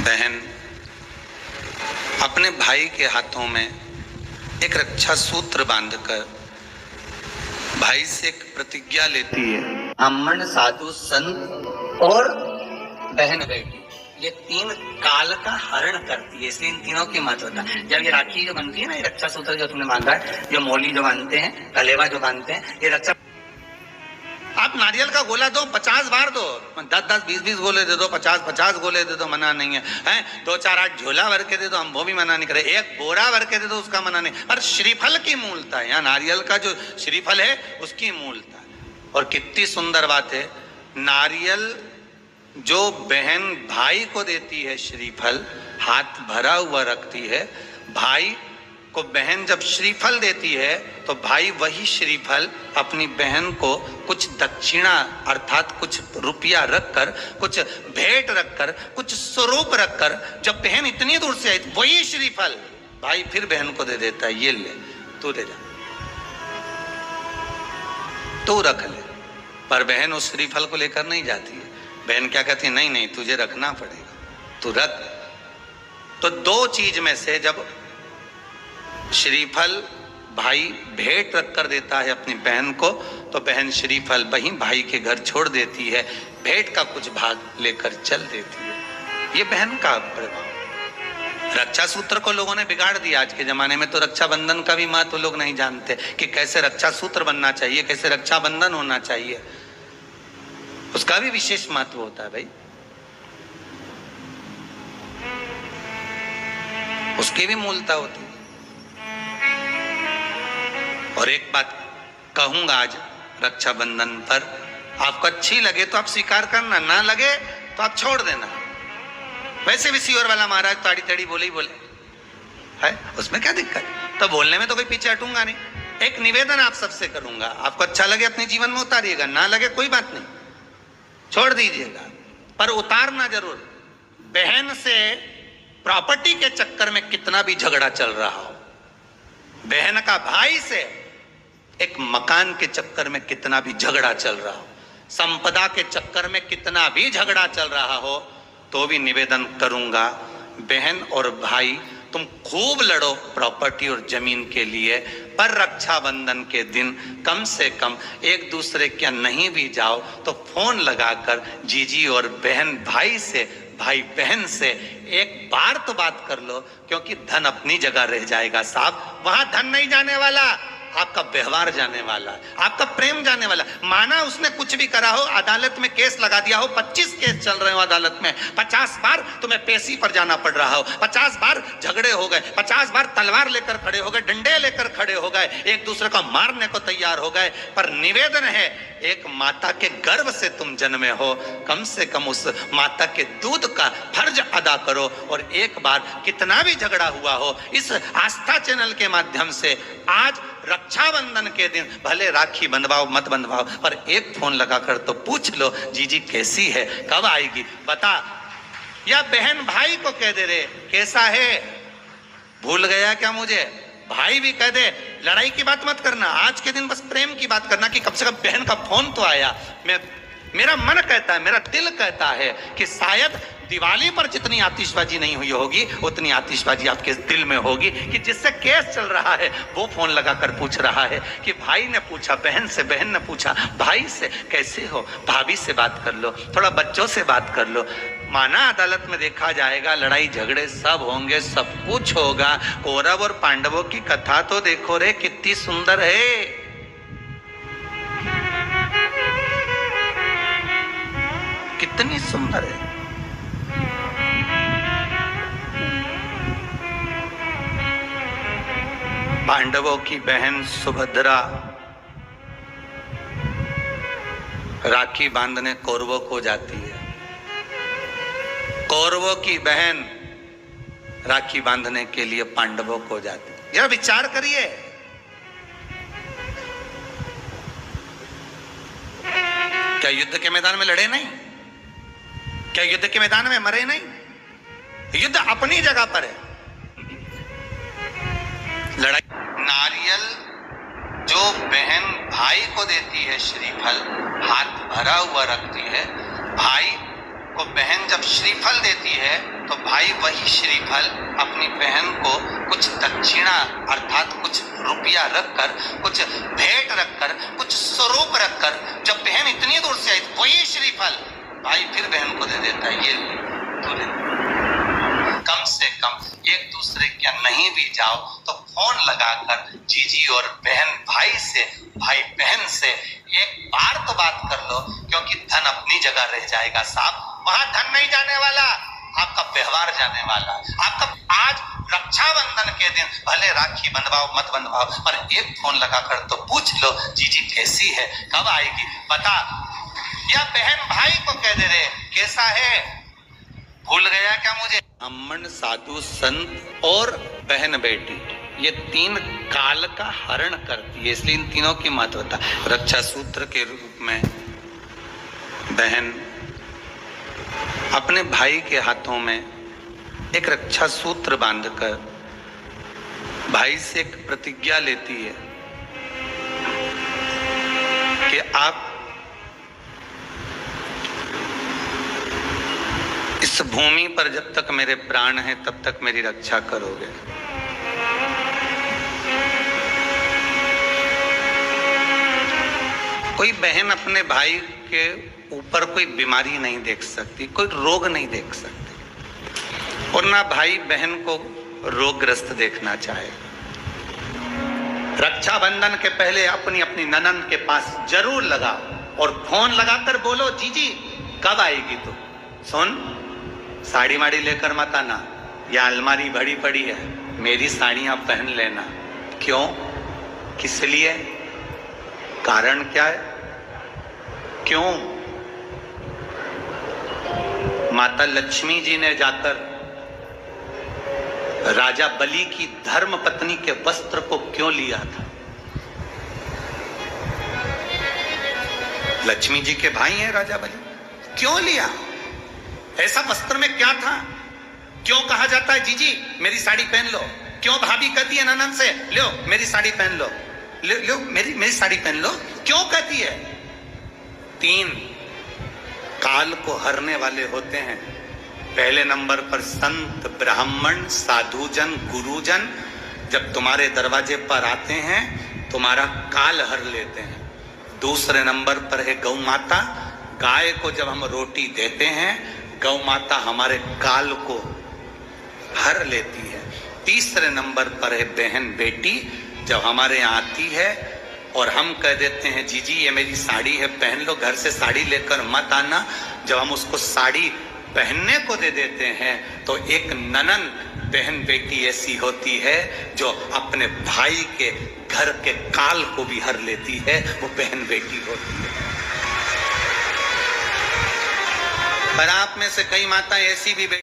बहन अपने भाई के हाथों में एक रक्षा सूत्र बांधकर भाई से एक प्रतिज्ञा लेती है। ब्राह्मण, साधु, संत और बहन बेटी, ये तीन काल का हरण करती है, इसलिए इन तीनों की महत्वता। जब ये राखी जो बनती है ना, ये रक्षा सूत्र जो तुमने बांधा है, जो मोली जो बांधते हैं, कलेवा जो बांधते हैं, ये रक्षा। आप नारियल का गोला दो 50 बार दो, 10-10, 20-20 गोले दे दो, 50-50 गोले दे दो, मना नहीं है, हैं? 2-4-8 झोला भर के दे दो, हम वो भी मना नहीं करे, एक बोरा भर के दे दो, उसका मना नहीं। पर श्रीफल की मूलता है, यहाँ नारियल का जो श्रीफल है उसकी मूलता है। और कितनी सुंदर बात है, नारियल जो बहन भाई को देती है, श्रीफल हाथ भरा हुआ रखती है, भाई को बहन जब श्रीफल देती है तो भाई वही श्रीफल अपनी बहन को कुछ दक्षिणा अर्थात कुछ रुपया रखकर, कुछ भेंट रखकर, कुछ स्वरूप रखकर, जब बहन इतनी दूर से आई तो वही श्रीफल भाई फिर बहन को दे देता है, ये ले तू दे जा, तू रख ले। पर बहन उस श्रीफल को लेकर नहीं जाती है, बहन क्या कहती है, नहीं नहीं तुझे रखना पड़ेगा, तू रख। तो दो चीज में से जब श्रीफल भाई भेंट रख कर देता है अपनी बहन को, तो बहन श्रीफल वहीं भाई के घर छोड़ देती है, भेंट का कुछ भाग लेकर चल देती है। ये बहन का प्रभाव। रक्षा सूत्र को लोगों ने बिगाड़ दिया आज के जमाने में, तो रक्षाबंधन का भी महत्व लोग नहीं जानते कि कैसे रक्षा सूत्र बनना चाहिए, कैसे रक्षाबंधन होना चाहिए, उसका भी विशेष महत्व होता है भाई, उसकी भी मूलता होती है। और एक बात कहूंगा आज रक्षाबंधन पर, आपको अच्छी लगे तो आप स्वीकार करना, ना लगे तो आप छोड़ देना। वैसे भी सीवर वाला महाराज ताड़ी ताड़ी बोले ही बोले है, उसमें क्या दिक्कत, तो बोलने में तो कोई पीछे हटूंगा नहीं। एक निवेदन आप सबसे करूंगा, आपको अच्छा लगे अपने जीवन में उतारिएगा, ना लगे कोई बात नहीं, छोड़ दीजिएगा, पर उतारना जरूर। बहन से प्रॉपर्टी के चक्कर में कितना भी झगड़ा चल रहा हो, बहन का भाई से एक मकान के चक्कर में कितना भी झगड़ा चल रहा हो, संपदा के चक्कर में कितना भी झगड़ा चल रहा हो, तो भी निवेदन करूंगा, बहन और भाई तुम खूब लड़ो प्रॉपर्टी और जमीन के लिए, पर रक्षाबंधन के दिन कम से कम एक दूसरे के नहीं भी जाओ तो फोन लगाकर जीजी और बहन भाई से, भाई बहन से एक बार तो बात कर लो, क्योंकि धन अपनी जगह रह जाएगा साहब, वहां धन नहीं जाने वाला, आपका व्यवहार जाने वाला, आपका प्रेम जाने वाला। माना उसने कुछ भी करा हो, अदालत में केस लगा दिया हो, 25 केस चल रहे हो अदालत में, 50 बार तुम्हें पेशी पर जाना पड़ रहा हो, 50 बार झगड़े हो गए, 50 बार तलवार लेकर खड़े हो गए, डंडे लेकर खड़े हो गए, एक दूसरे को मारने को तैयार हो गए, पर निवेदन है, एक माता के गर्भ से तुम जन्मे हो, कम से कम उस माता के दूध का फर्ज अदा करो। और एक बार कितना भी झगड़ा हुआ हो, इस आस्था चैनल के माध्यम से आज रक्षाबंधन के दिन भले राखी बंधवाओ मत बंधवाओ, पर एक फोन लगाकर तो पूछ लो, जीजी कैसी है, कब आएगी बता, या बहन भाई को कह दे रे कैसा है, भूल गया क्या मुझे, भाई भी कह दे, लड़ाई की बात मत करना, आज के दिन बस प्रेम की बात करना कि कम से कम बहन का फोन तो आया। मेरा मन कहता है, मेरा दिल कहता है कि शायद दिवाली पर जितनी आतिशबाजी नहीं हुई होगी, उतनी आतिशबाजी आपके दिल में होगी कि जिससे केस चल रहा है वो फोन लगाकर पूछ रहा है कि भाई ने पूछा बहन से, बहन ने पूछा भाई से, कैसे हो, भाभी से बात कर लो, थोड़ा बच्चों से बात कर लो। माना अदालत में देखा जाएगा, लड़ाई झगड़े सब होंगे, सब कुछ होगा, कौरव और पांडवों की कथा तो देखो रे कितनी सुंदर है, कितनी सुंदर है। पांडवों की बहन सुभद्रा राखी बांधने कौरवों को जाती है, कौरवों की बहन राखी बांधने के लिए पांडवों को जाती है। जरा विचार करिए, क्या युद्ध के मैदान में लड़े नहीं, क्या युद्ध के मैदान में मरे नहीं, युद्ध अपनी जगह पर है। लड़ाई नारियल जो बहन भाई को देती है, श्रीफल हाथ भरा हुआ रखती है, भाई को बहन जब श्रीफल देती है तो भाई वही श्रीफल अपनी बहन को कुछ दक्षिणा अर्थात कुछ रुपया रखकर, कुछ भेंट रखकर, कुछ स्वरूप रखकर, जब बहन इतनी दूर से आई वही श्रीफल भाई फिर बहन को दे देता है, ये तू ले। कम से कम एक दूसरे के नहीं भी जाओ तो फोन लगाकर जीजी और बहन भाई से, भाई बहन से एक बार तो बात कर लो, क्योंकि धन अपनी जगह रह जाएगा साहब, वहां धन नहीं जाने वाला, आपका व्यवहार जाने वाला। आपका आज रक्षाबंधन के दिन भले राखी बंधवाओ मत बंधवाओ, पर एक फोन लगाकर तो पूछ लो जीजी कैसी है, कब आएगी बता, या बहन भाई को कह दे रहे कैसा है, भूल गया क्या मुझे। ब्राह्मण, साधु, संत और बहन बेटी, ये तीन काल का हरण करती है, इसलिए इन तीनों की महत्वता। रक्षा सूत्र के रूप में बहन अपने भाई के हाथों में एक रक्षा सूत्र बांधकर भाई से एक प्रतिज्ञा लेती है कि आप इस भूमि पर जब तक मेरे प्राण हैं तब तक मेरी रक्षा करोगे। कोई बहन अपने भाई के ऊपर कोई बीमारी नहीं देख सकती, कोई रोग नहीं देख सकती, और ना भाई बहन को रोगग्रस्त देखना चाहे। रक्षाबंधन के पहले अपनी अपनी ननंद के पास जरूर लगाओ और फोन लगाकर बोलो जीजी कब आएगी तू, सुन साड़ी माड़ी लेकर मत आना, या अलमारी भरी पड़ी है मेरी साड़ियां पहन लेना। क्यों, किस लिए, कारण क्या है, क्यों। माता लक्ष्मी जी ने जाकर राजा बलि की धर्म पत्नी के वस्त्र को क्यों लिया था। लक्ष्मी जी के भाई हैं राजा बलि, क्यों लिया, ऐसा वस्त्र में क्या था, क्यों कहा जाता है जीजी मेरी साड़ी पहन लो, क्यों भाभी कहती है ननद से लो मेरी साड़ी पहन लो, लो मेरी साड़ी पहन लो, क्यों कहती है। तीन काल को हरने वाले होते हैं। पहले नंबर पर संत, ब्राह्मण, साधुजन, गुरुजन जब तुम्हारे दरवाजे पर आते हैं तुम्हारा काल हर लेते हैं। दूसरे नंबर पर है गौ माता, गाय को जब हम रोटी देते हैं गौ माता हमारे काल को हर लेती है। तीसरे नंबर पर है बहन बेटी, जब हमारे यहाँ आती है और हम कह देते हैं जीजी ये मेरी साड़ी है पहन लो, घर से साड़ी लेकर मत आना, जब हम उसको साड़ी पहनने को दे देते हैं तो एक ननन बहन बेटी ऐसी होती है जो अपने भाई के घर के काल को भी हर लेती है, वो बहन बेटी होती है। पर आप में से कई माताएं ऐसी भी